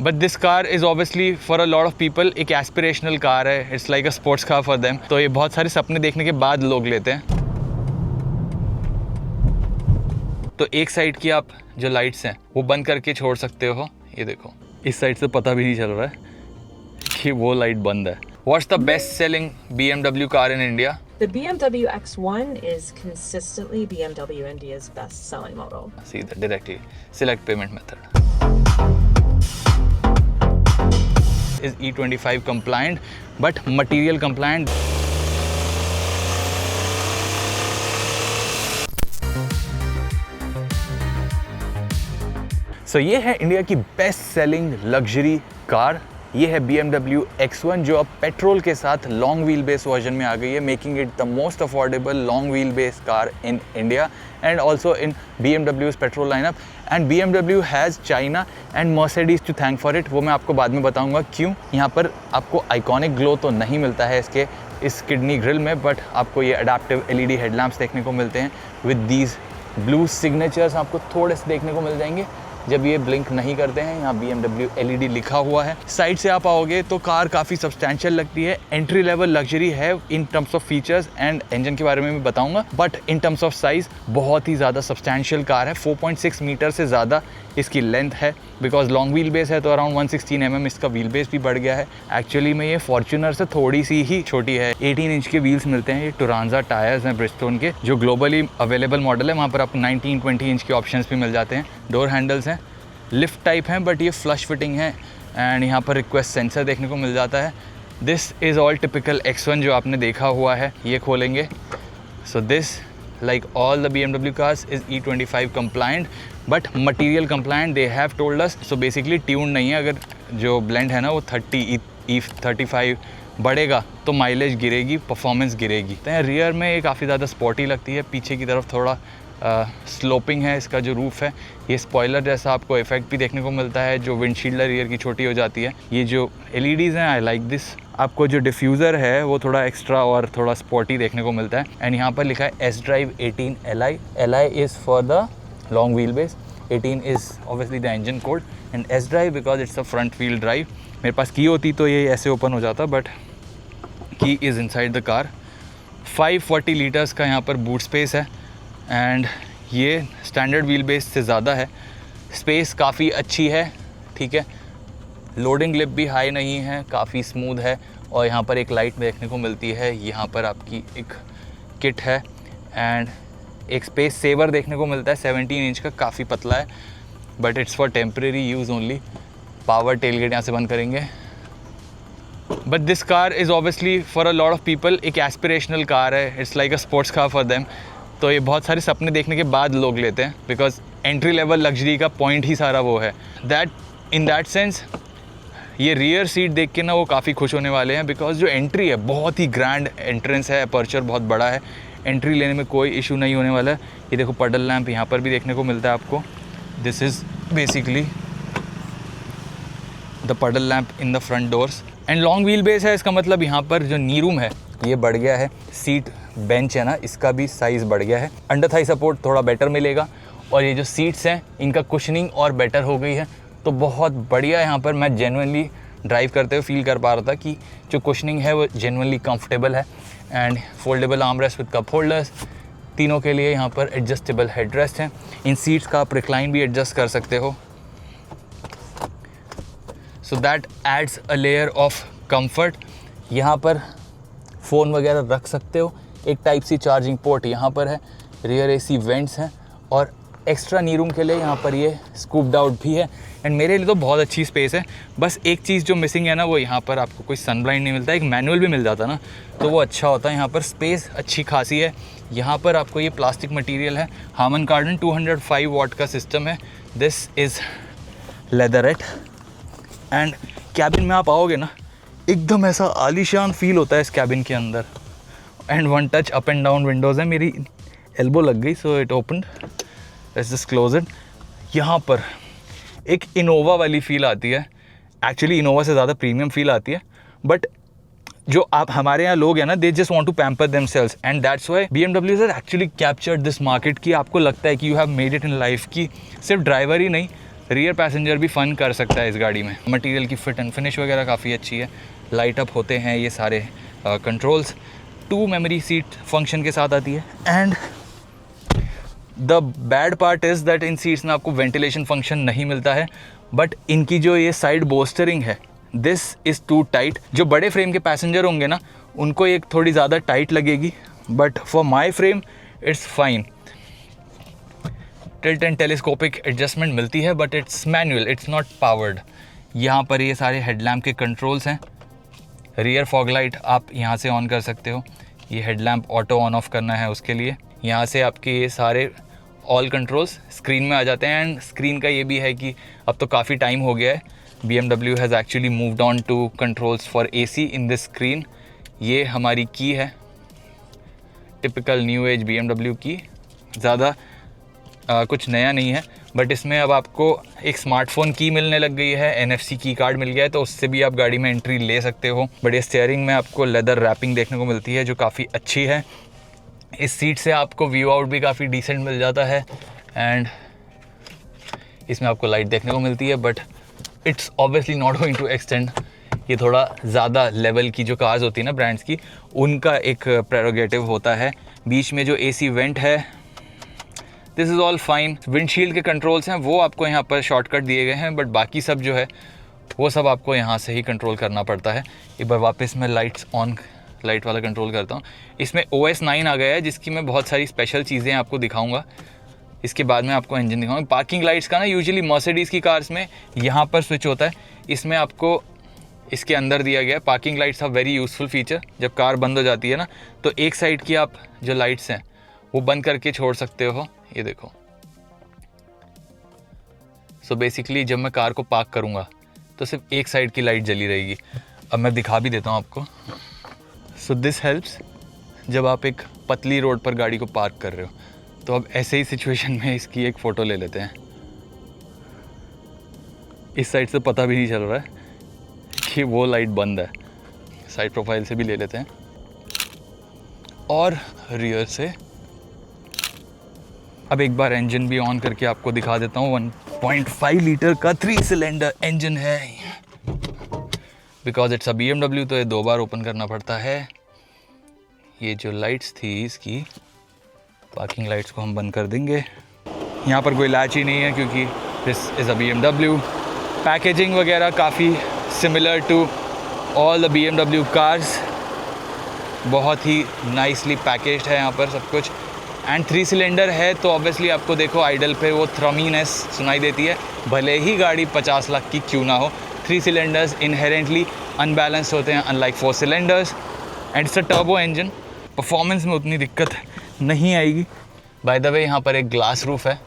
But this car is obviously for a lot of people एक aspirational car है, it's like a sports car for them. तो ये बहुत सारे सपने देखने के बाद लोग लेते हैं। तो एक साइड की आप जो लाइट्स हैं वो बंद करके छोड़ सकते हो। ये देखो, इस साइड से पता भी नहीं चल रहा है कि वो लाइट बंद है। What's the best selling BMW car in India? The BMW X1 is consistently BMW India's best selling model. See that directly. Select payment method. Is E25 compliant but material compliant. So ये है India की best selling luxury car. ये है BMW X1 जो अब petrol के साथ long wheel base version में आ गई है, making it the most affordable long wheel base car in India and also in BMW's petrol lineup. And BMW has China and Mercedes to thank for it. वो मैं आपको बाद में बताऊंगा क्यों। यहाँ पर आपको आइकॉनिक ग्लो तो नहीं मिलता है इस किडनी ग्रिल में, बट आपको ये अडेप्टिव LED हेडलैम्प्स देखने को मिलते हैं विद दीज ब्लू सिग्नेचर्स। आपको थोड़े से देखने को मिल जाएंगे जब ये ब्लिंक नहीं करते हैं। यहाँ BMW LED लिखा हुआ है। साइड से आप आओगे तो कार काफ़ी सब्सटैंशियल लगती है, एंट्री लेवल लग्जरी है in terms of features and engine के बारे में भी बताऊंगा, but in terms of size बहुत ही ज़्यादा सब्सटैंशियल कार है। 4.6 मीटर से ज़्यादा इसकी लेंथ है, बिकॉज लॉन्ग व्हील बेस है तो अराउंड 116 mm इसका व्हील बेस भी बढ़ गया है। एक्चुअली में ये फॉर्च्यूनर से थोड़ी सी ही छोटी है। 18 इंच के व्हील्स मिलते हैं। ये टुरांजा टायर्स हैं ब्रिजस्टोन के, जो ग्लोबली अवेलेबल मॉडल है। वहाँ पर आपको 19-20 इंच के ऑप्शंस भी मिल जाते हैं। डोर हैंडल्स हैं, लिफ्ट टाइप हैं, बट ये फ्लश फिटिंग है एंड यहाँ पर रिक्वेस्ट सेंसर देखने को मिल जाता है। This is all typical X1 जो आपने देखा हुआ है। ये खोलेंगे, so this like all the BMW cars is E25 compliant but material compliant they have told us. So basically tuned नहीं है। अगर जो blend है ना वो 30 E35 बढ़ेगा तो माइलेज गिरेगी, परफॉर्मेंस गिरेगी। तो रियर में ये काफ़ी ज़्यादा स्पॉटी लगती है। पीछे की तरफ थोड़ा स्लोपिंग है इसका जो रूफ है। ये स्पॉइलर जैसा आपको इफेक्ट भी देखने को मिलता है, जो विंडशील्ड रियर की छोटी हो जाती है। ये जो LEDs हैं, आई लाइक दिस। आपको जो डिफ्यूज़र है वो थोड़ा एक्स्ट्रा और थोड़ा स्पॉटी देखने को मिलता है। एंड यहाँ पर लिखा है S Drive 18 Li। Li is for the long wheel base, 18 is obviously the engine code, and S Drive because it's a front wheel drive. मेरे पास की होती तो ये ऐसे ओपन हो जाता, बट की is inside the car. 540 litres का यहाँ पर बूट स्पेस है एंड ये स्टैंडर्ड व्हील बेस से ज़्यादा है। स्पेस काफ़ी अच्छी है, ठीक है। लोडिंग लिप भी हाई नहीं है, काफ़ी स्मूथ है। और यहाँ पर एक लाइट देखने को मिलती है। यहाँ पर आपकी एक किट है एंड एक स्पेस सेवर देखने को मिलता है 17 इंच का, काफ़ी पतला है, but it's for temporary use only. Power tailgate यहाँ से बंद करेंगे। But this car is obviously for a lot of people एक एस्पिरेशनल कार है, it's like a sports car for them. तो ये बहुत सारे सपने देखने के बाद लोग लेते हैं, बिकॉज एंट्री लेवल लग्जरी का पॉइंट ही सारा वो है। इन दैट सेंस ये रियर सीट देख के ना वो काफ़ी खुश होने वाले हैं, बिकॉज जो एंट्री है बहुत ही ग्रैंड एंट्रेंस है, अपर्चर बहुत बड़ा है, एंट्री लेने में कोई इशू नहीं होने वाला है। ये देखो पडल लैंप यहाँ पर भी देखने को मिलता है आपको। दिस इज़ बेसिकली द पडल lamp in the front doors and long wheel base है। इसका मतलब यहाँ पर जो नी रूम है ये बढ़ गया है। सीट बेंच है ना, इसका भी साइज़ बढ़ गया है। अंडर थाई सपोर्ट थोड़ा बेटर मिलेगा और ये जो सीट्स हैं इनका कुशनिंग और बेटर हो गई है, तो बहुत बढ़िया। यहाँ पर मैं जेन्युइनली ड्राइव करते हुए फील कर पा रहा था कि जो कुशनिंग है वो जेन्युइनली कंफर्टेबल है। And foldable armrest with cup holders, तीनों के लिए यहाँ पर एडजस्टेबल हेडरेस्ट हैं। इन सीट्स का आप रिक्लाइन भी एडजस्ट कर सकते हो, so that adds a layer of comfort. यहाँ पर फ़ोन वगैरह रख सकते हो। एक टाइप सी चार्जिंग पोर्ट यहाँ पर है, रियर AC वेंट्स हैं और एक्स्ट्रा नी रूम के लिए यहाँ पर ये स्कूप्ड आउट भी है। एंड मेरे लिए तो बहुत अच्छी स्पेस है। बस एक चीज़ जो मिसिंग है ना, वो यहाँ पर आपको कोई सन ब्लाइंड नहीं मिलता। एक मैनुअल भी मिल जाता ना तो वो अच्छा होता है। यहाँ पर स्पेस अच्छी खासी है। यहाँ पर आपको ये प्लास्टिक मटेरियल है, हार्मन कार्डन 205 वाट का सिस्टम है। This is leatherette and cabin में आप आओगे ना, एकदम ऐसा आलीशान फील होता है इस कैबिन के अंदर। And one touch up and down Windows है। मेरी एल्बो लग गई so it opened, let's just close it. यहाँ पर एक इनोवा वाली फ़ील आती है। एक्चुअली इनोवा से ज़्यादा प्रीमियम फील आती है, बट जो आप हमारे यहाँ लोग हैं ना, they just want to pamper themselves and that's why BMW has actually captured this market. कि आपको लगता है कि you have made it in life, कि सिर्फ ड्राइवर ही नहीं, रियर पैसेंजर भी फ़न कर सकता है इस गाड़ी में। मटेरियल की फिट एंड फिनिश वगैरह काफ़ी अच्छी है। लाइट अप होते हैं ये सारे कंट्रोल्स। 2 मेमोरी सीट फंक्शन के साथ आती है। And the bad part is that in seats में आपको वेंटिलेशन फंक्शन नहीं मिलता है, बट इनकी जो ये साइड बोस्टरिंग है, दिस इज़ टू टाइट। जो बड़े फ्रेम के पैसेंजर होंगे ना, उनको एक थोड़ी ज़्यादा टाइट लगेगी, but for my frame it's fine. Tilt and telescopic adjustment मिलती है, but it's manual, it's not powered. यहाँ पर ये सारे हेडलैम्प के कंट्रोल्स हैं। रियर फॉग लाइट आप यहाँ से ऑन कर सकते हो। ये हेडलैम्प ऑटो ऑन ऑफ करना है, उसके लिए यहाँ से आपके ये सारे ऑल कंट्रोल्स स्क्रीन में आ जाते हैं। एंड स्क्रीन का ये भी है कि अब तो काफ़ी टाइम हो गया है, BMW has actually moved on to controls for AC in this screen. ये हमारी की है, टिपिकल न्यू एज BMW की, ज़्यादा कुछ नया नहीं है, बट इसमें अब आपको एक स्मार्टफोन की मिलने लग गई है। NFC की कार्ड मिल गया है, तो उससे भी आप गाड़ी में एंट्री ले सकते हो। बट ये स्टीयरिंग में आपको लेदर रैपिंग देखने को मिलती है, जो काफ़ी अच्छी है। इस सीट से आपको व्यू आउट भी काफ़ी डिसेंट मिल जाता है। एंड इसमें आपको लाइट देखने को मिलती है, but it's obviously not going to extend. ये थोड़ा ज़्यादा लेवल की जो कार्स होती है ना ब्रांड्स की, उनका एक प्रेरोगेटिव होता है। बीच में जो AC वेंट है, this is all fine. Windshield के कंट्रोल्स हैं, वो आपको यहाँ पर शॉर्टकट दिए गए हैं, बट बाकी सब जो है वो सब आपको यहाँ से ही कंट्रोल करना पड़ता है। एक बार वापस मैं लाइट वाला कंट्रोल करता हूँ। इसमें OS 9 आ गया है, जिसकी मैं बहुत सारी स्पेशल चीज़ें आपको दिखाऊंगा। इसके बाद में आपको इंजन दिखाऊंगा। पार्किंग लाइट्स का ना यूजुअली मर्सिडीज़ की कार्स में यहाँ पर स्विच होता है, इसमें आपको इसके अंदर दिया गया है। Parking lights are very useful feature. जब कार बंद हो जाती है ना, तो एक साइड की आप जो लाइट्स हैं वो बंद करके छोड़ सकते हो। ये देखो, सो बेसिकली जब मैं कार को पार्क करूँगा तो सिर्फ एक साइड की लाइट जली रहेगी। अब मैं दिखा भी देता हूँ आपको। सो दिस हेल्प्स जब आप एक पतली रोड पर गाड़ी को पार्क कर रहे हो। तो अब ऐसे ही सिचुएशन में इसकी एक फ़ोटो ले लेते हैं। इस साइड से पता भी नहीं चल रहा है कि वो लाइट बंद है। साइड प्रोफाइल से भी ले लेते हैं, और रियर से अब एक बार इंजन भी ऑन करके आपको दिखा देता हूँ। 1.5 लीटर का 3 सिलेंडर इंजन है। बिकॉज इट्स अ BMW, तो ये 2 बार ओपन करना पड़ता है। ये जो लाइट्स थी इसकी, पार्किंग लाइट्स को हम बंद कर देंगे। यहाँ पर कोई लैच ही नहीं है, क्योंकि this is a BMW। Packaging वगैरह काफ़ी similar to all the BMW cars. बहुत ही नाइसली पैकेज्ड है यहाँ पर सब कुछ। एंड 3 सिलेंडर है, तो ऑब्वियसली आपको देखो आइडल पे वो थ्रमीनेस सुनाई देती है, भले ही गाड़ी 50 लाख की क्यों ना हो। 3 सिलेंडर्स इनहेरेंटली अनबैलेंस्ड होते हैं, unlike 4 cylinders. And it's a turbo engine. Performance में उतनी दिक्कत नहीं आएगी। बाय द वे, यहाँ पर एक ग्लास रूफ है।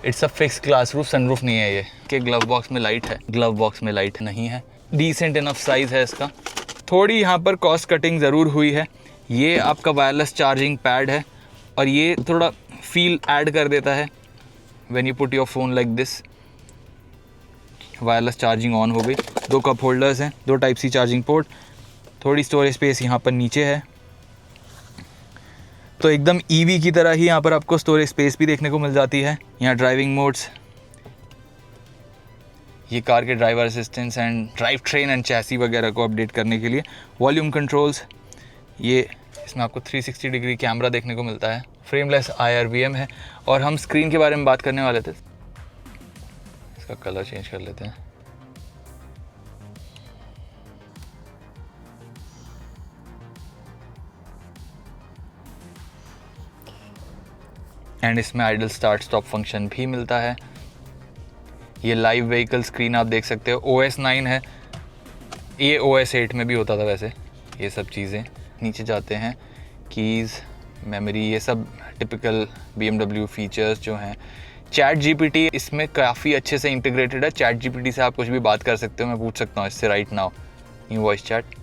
It's a fix glass roof, sunroof नहीं है ये। कि ग्लव बॉक्स में लाइट है, ग्लव बॉक्स में लाइट नहीं है। डिसेंट इनफ साइज़ है इसका। थोड़ी यहाँ पर कॉस्ट कटिंग ज़रूर हुई है। ये आपका वायरलेस चार्जिंग पैड है, और ये थोड़ा फील ऐड कर देता है when you put your phone like this. Wireless charging on हो गई। 2 कप होल्डर्स हैं, 2 टाइप सी चार्जिंग पोर्ट। थोड़ी स्टोरेज स्पेस यहाँ पर नीचे है, तो एकदम EV की तरह ही यहाँ पर आपको स्टोरेज स्पेस भी देखने को मिल जाती है। यहाँ ड्राइविंग मोड्स, ये कार के driver assistance and drive train and chassis वगैरह को अपडेट करने के लिए। वॉल्यूम कंट्रोल्स, ये इसमें आपको 360 डिग्री कैमरा देखने को मिलता है। फ्रेमलेस IRVM है। और हम स्क्रीन के बारे में बात करने वाले थे, इसका कलर चेंज कर लेते हैं। एंड इसमें आइडल स्टार्ट स्टॉप फंक्शन भी मिलता है। ये लाइव व्हीकल स्क्रीन आप देख सकते हो। OS 9 है, ये OS 8 में भी होता था वैसे। ये सब चीज़ें नीचे जाते हैं, कीज़, मेमोरी, ये सब टिपिकल BMW फीचर्स जो हैं। चैट GPT इसमें काफ़ी अच्छे से इंटीग्रेटेड है। चैट GPT से आप कुछ भी बात कर सकते हो। मैं पूछ सकता हूँ इससे right now, new voice chat,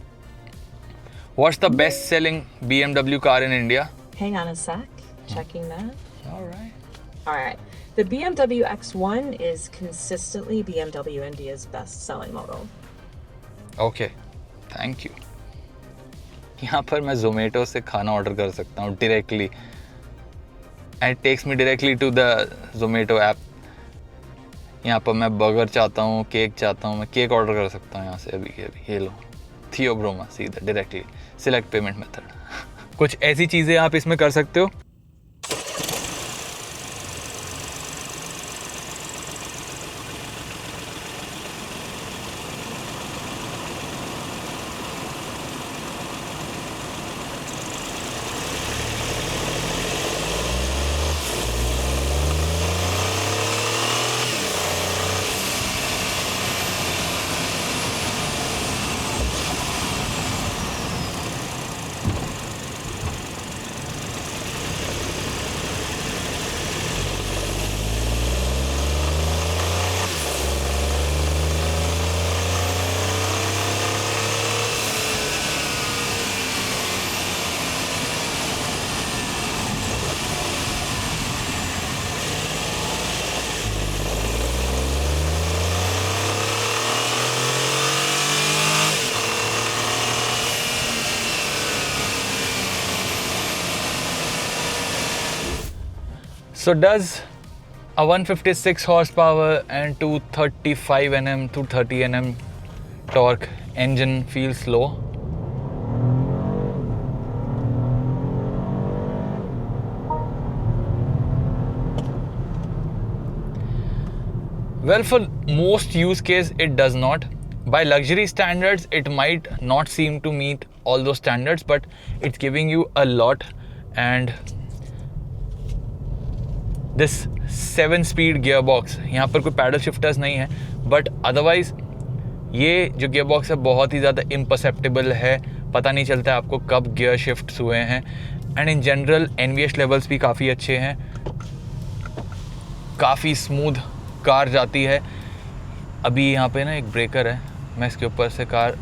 what's the best selling BMW car in India? Hang on a sec, checking that. All right. The BMW X1 is consistently BMW India's best selling model. Okay, thank you. यहाँ पर मैं Zomato से खाना order कर सकता हूँ directly, and texts me directly to the Zomato app. यहाँ पर मैं बर्गर चाहता हूँ, केक चाहता हूँ, मैं केक ऑर्डर कर सकता हूँ यहाँ से अभी के अभी। ये लो थियोब्रोमा सीधा डायरेक्टली सिलेक्ट पेमेंट मेथड। कुछ ऐसी चीज़ें आप इसमें कर सकते हो। So does a 156 horsepower and 235 Nm, 230 Nm torque engine feel slow? Well, for most use case it does not. By luxury standards it might not seem to meet all those standards, but it's giving you a lot. And this 7-speed gear box, यहाँ पर कोई paddle shifters नहीं है, but otherwise ये जो gear box है बहुत ही ज़्यादा इम्परसेप्टेबल है, पता नहीं चलता है आपको कब गियर शिफ्ट्स हुए हैं। And in general NVH levels भी काफ़ी अच्छे हैं, काफ़ी स्मूथ कार जाती है। अभी यहाँ पे ना एक ब्रेकर है, मैं इसके ऊपर से कार,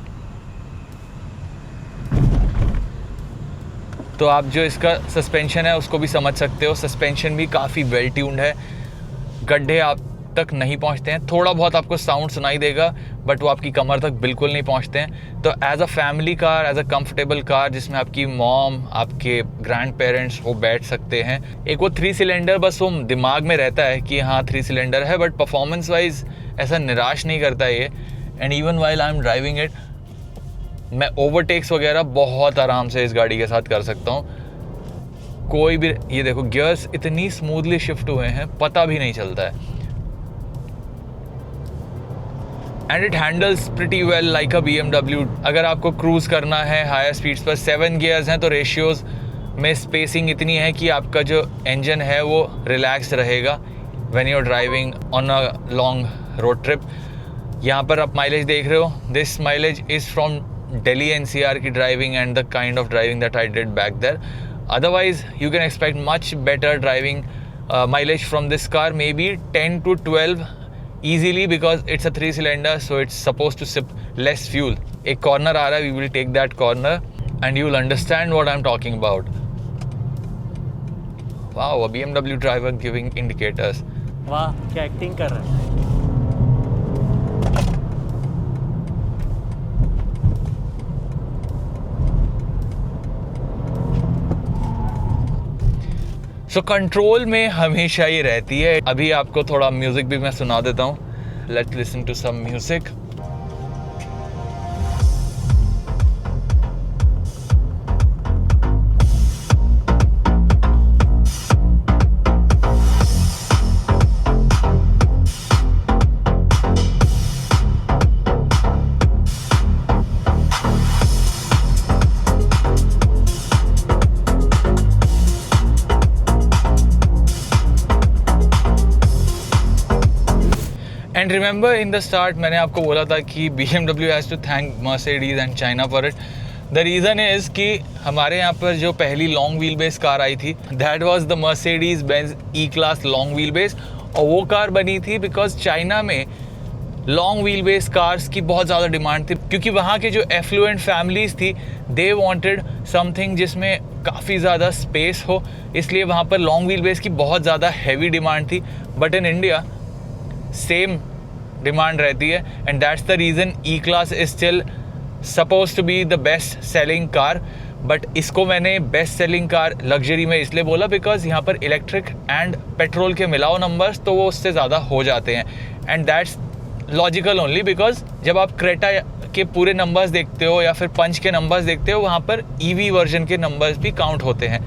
तो आप जो इसका सस्पेंशन है उसको भी समझ सकते हो। सस्पेंशन भी काफ़ी वेल ट्यून्ड है, गड्ढे आप तक नहीं पहुंचते हैं, थोड़ा बहुत आपको साउंड सुनाई देगा बट वो आपकी कमर तक बिल्कुल नहीं पहुंचते हैं। तो as a family car, as a comfortable car जिसमें आपकी मॉम, आपके ग्रैंड पेरेंट्स वो बैठ सकते हैं। एक वो 3 सिलेंडर बस वो दिमाग में रहता है कि हाँ 3 सिलेंडर है, बट परफॉर्मेंस वाइज ऐसा निराश नहीं करता ये। And even while I am driving it, मैं ओवरटेक्स वगैरह बहुत आराम से इस गाड़ी के साथ कर सकता हूँ। कोई भी, ये देखो गियर्स इतनी स्मूथली शिफ्ट हुए हैं पता भी नहीं चलता है। And it handles pretty well like a BMW। अगर आपको क्रूज करना है हायर स्पीड्स पर, 7 गियर्स हैं तो रेशियोज में स्पेसिंग इतनी है कि आपका जो इंजन है वो रिलैक्स रहेगा when you are driving on a long road trip. यहाँ पर आप माइलेज देख रहे हो, this mileage is from Delhi NCR की driving and the kind of driving that I did back there. Otherwise you can expect much better driving mileage from this car, maybe 10 to 12 easily, because it's a 3 cylinder, so it's supposed to sip less fuel. एक corner आ रहा है, we will take that corner and you will understand what I'm talking about. Wow, a BMW driver giving indicators. वाह, क्या acting कर रहा है। So control में हमेशा ही रहती है। अभी आपको थोड़ा म्यूजिक भी मैं सुना देता हूँ। Let's listen to some music. And remember in the start मैंने आपको बोला था कि BMW has to thank Mercedes and China for it. The reason is कि हमारे यहाँ पर जो पहली लॉन्ग व्हील बेस कार आई थी, that was the Mercedes Benz E class long wheel base. और वो कार बनी थी बिकॉज चाइना में लॉन्ग व्हील बेस कार्स की बहुत ज़्यादा डिमांड थी, क्योंकि वहाँ के जो एफ्लुएंट फैमिलीज़ थी, दे वांटेड समथिंग जिसमें काफ़ी ज़्यादा स्पेस हो, इसलिए वहाँ पर लॉन्ग व्हील बेस की बहुत ज़्यादा हैवी डिमांड थी। But in India same demand रहती है, and that's the reason E class is still suppose to be the best selling car. But इसको मैंने बेस्ट सेलिंग कार लग्जरी में इसलिए बोला बिकॉज यहाँ पर इलेक्ट्रिक एंड पेट्रोल के मिलाओ नंबर्स तो वो उससे ज़्यादा हो जाते हैं। And that's logical only because जब आप क्रेटा के पूरे नंबर्स देखते हो या फिर पंच के नंबर्स देखते हो, वहाँ पर EV वर्जन के नंबर्स भी काउंट होते हैं.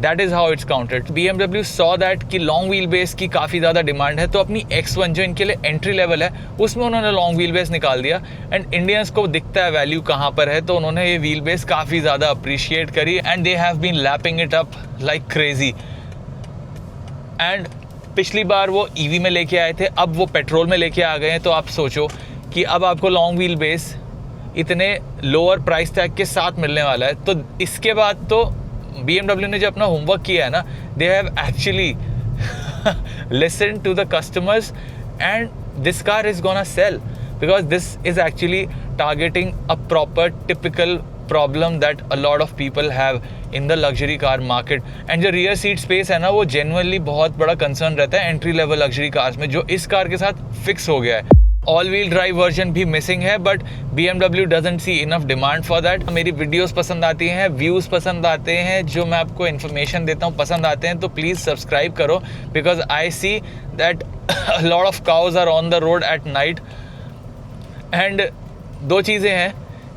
That is how it's counted. BMW saw that कि लॉन्ग व्हील बेस की काफ़ी ज़्यादा डिमांड है, तो अपनी X1 जो इनके लिए एंट्री लेवल है उसमें उन्होंने लॉन्ग व्हील बेस निकाल दिया. एंड इंडियंस को दिखता है वैल्यू कहाँ पर है, तो उन्होंने ये व्हील बेस काफ़ी ज़्यादा अप्रिशिएट करी and they have been lapping it up like crazy. And पिछली बार वो EV में लेके आए थे, अब वो पेट्रोल में लेके आ गए हैं. तो आप सोचो कि अब आपको लॉन्ग व्हील बेस इतने लोअर प्राइस टैग के साथ मिलने वाला है. तो इसके बाद तो BMW ने जो अपना होमवर्क किया है ना, they have actually listen to the customers and this car is gonna sell because this is actually targeting a proper typical problem that a lot of people have in the luxury car market. And जो rear seat space है ना, वो genuinely बहुत बड़ा concern रहता है entry level luxury cars में, जो इस कार के साथ फिक्स हो गया है. ऑल व्हील ड्राइव वर्जन भी मिसिंग है, but BMW doesn't see enough demand for that. मेरी वीडियोस पसंद आती हैं, व्यूज़ पसंद आते हैं, जो मैं आपको इन्फॉर्मेशन देता हूँ पसंद आते हैं, तो प्लीज़ सब्सक्राइब करो because I see that a lot of cows are on the road at night. And दो चीज़ें हैं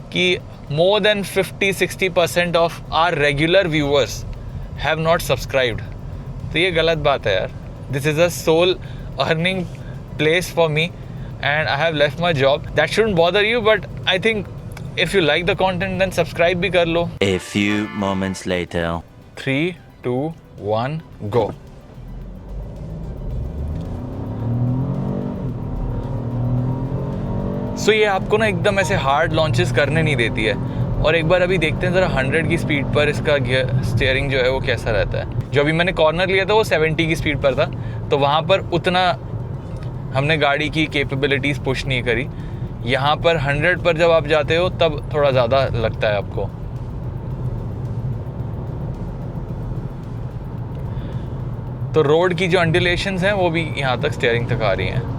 कि more than 50-60% of our regular viewers have not subscribed. तो ये गलत बात है यार. This is a sole earning place for me and I have left my job. That shouldn't bother you, but I think if you like the content then subscribe भी कर लो. A few moments later. 3, 2, 1, go. सो ये आपको ना एकदम ऐसे hard launches करने नहीं देती है. और एक बार अभी देखते हैं ज़रा 100 की स्पीड पर इसका स्टीयरिंग जो है वो कैसा रहता है. जो अभी मैंने कॉर्नर लिया था वो 70 की स्पीड पर था, तो वहाँ पर उतना हमने गाड़ी की कैपेबिलिटीज़ पुश नहीं करी. यहाँ पर 100 पर जब आप जाते हो तब थोड़ा ज़्यादा लगता है आपको. तो रोड की जो अंडुलेशंस हैं वो भी यहाँ तक स्टीयरिंग तक आ रही हैं.